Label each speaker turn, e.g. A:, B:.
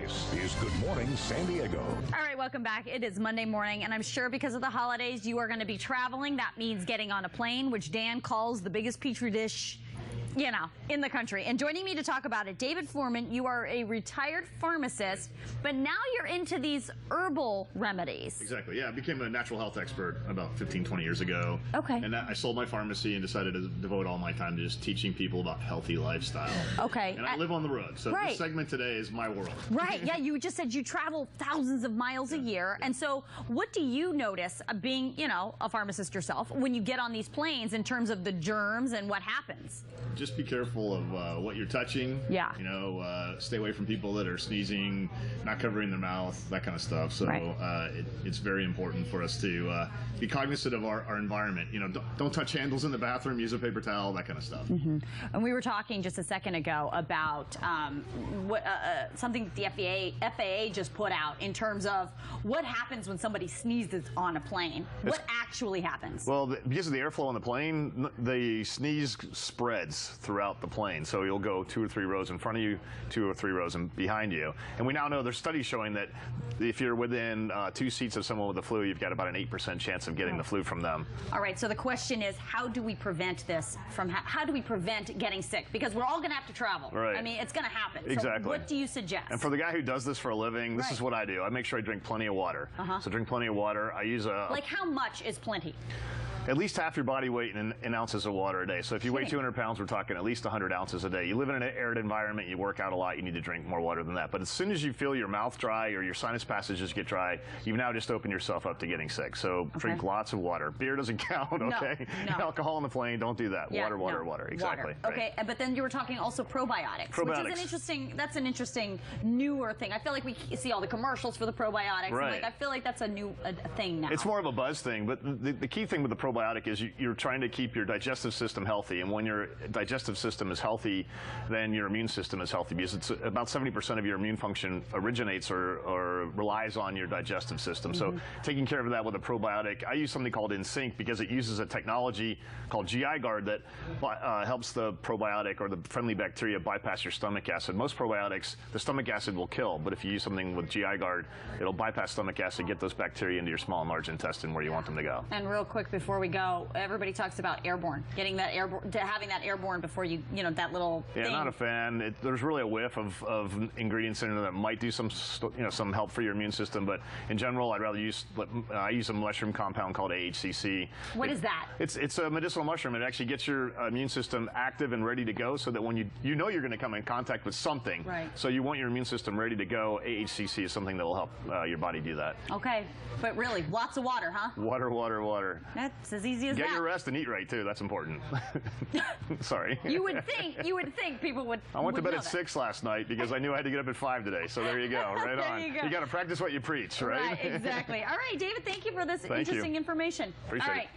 A: This is Good Morning San Diego.
B: All right, welcome back. It is Monday morning, and I'm sure because of the holidays, you are going to be traveling. That means getting on a plane, which Dan calls the biggest petri dish, you know, in the country. And joining me to talk about it, David Foreman, you are a retired pharmacist, but now you're into these herbal remedies.
C: Exactly, yeah. I became a natural health expert about 15, 20 years ago.
B: Okay.
C: And I sold my pharmacy and decided to devote all my time to just teaching people about healthy lifestyle.
B: Okay.
C: And I live on the road, so
B: right.
C: This segment today is my world.
B: Right, yeah, you just said you travel thousands of miles a year. And so what do you notice, being, you know, a pharmacist yourself, when you get on these planes in terms of the germs and what happens?
C: Just be careful of what you're touching.
B: Yeah.
C: You know, stay away from people that are sneezing, not covering their mouth, that kind of stuff. So right. It's very important for us to be cognizant of our environment. You know, don't touch handles in the bathroom, use a paper towel, that kind of stuff.
B: Mm-hmm. And we were talking just a second ago about something that the FAA just put out in terms of what happens when somebody sneezes on a plane. What actually happens?
C: Well, because of the airflow on the plane, the sneeze spreads throughout the plane. So you'll go 2 or 3 rows in front of you, 2 or 3 rows behind you. And we now know there's studies showing that if you're within 2 seats of someone with the flu, you've got about an 8% chance of getting the flu from them. All
B: right, so the question is, how do we prevent this from, how do we prevent getting sick? Because we're all going to have to travel.
C: Right.
B: I mean, it's going to happen.
C: Exactly.
B: So what do you suggest?
C: And for the guy who does this for a living, this is what I do. I make sure I drink plenty of water. So drink plenty of water. I use a...
B: Like how much is plenty?
C: At least half your body weight in ounces of water a day. So if you weigh 200 pounds, we're talking at least 100 ounces a day. You live in an arid environment, you work out a lot, you need to drink more water than that. But as soon as you feel your mouth dry or your sinus passages get dry, you've now just opened yourself up to getting sick. So drink lots of water. Beer doesn't count, okay?
B: No.
C: Alcohol on the plane, don't do that.
B: Yeah,
C: water. Exactly.
B: Water. Okay, but then you were talking also probiotics. Which is that's an interesting newer thing. I feel like we see all the commercials for the probiotics.
C: Right.
B: And I feel like that's a new thing now.
C: It's more of a buzz thing, but the key thing with the probiotic is you're trying to keep your digestive system healthy, and when your digestive system is healthy, then your immune system is healthy, because it's about 70% of your immune function originates or relies on your digestive system. So taking care of that with a probiotic, I use something called InSync because it uses a technology called GI Guard that helps the probiotic or the friendly bacteria bypass your stomach acid. Most probiotics, the stomach acid will kill, but if you use something with GI Guard, it'll bypass stomach acid, get those bacteria into your small and large intestine where you want them to go.
B: And real quick before we go, everybody talks about airborne, getting that airborne, having that airborne before you know, that little thing.
C: Not a fan. There's really a whiff of ingredients in it that might do some help for your immune system, but in general, I'd rather use, I use a mushroom compound called AHCC.
B: What is that?
C: It's a medicinal mushroom. It actually gets your immune system active and ready to go, so that when you know you're going to come in contact with something, so you want your immune system ready to go, AHCC is something that will help your body do that.
B: Okay, but really, lots of water, huh?
C: Water.
B: That's as easy as that.
C: Get your rest and eat right too. That's important. Sorry.
B: You would think people would.
C: I went to bed at 6 last night because I knew I had to get up at 5 today. So there you go. Right on.
B: You
C: got to practice what you preach, right?
B: Right, exactly. All right, David, thank you for this
C: interesting
B: information.
C: Appreciate it.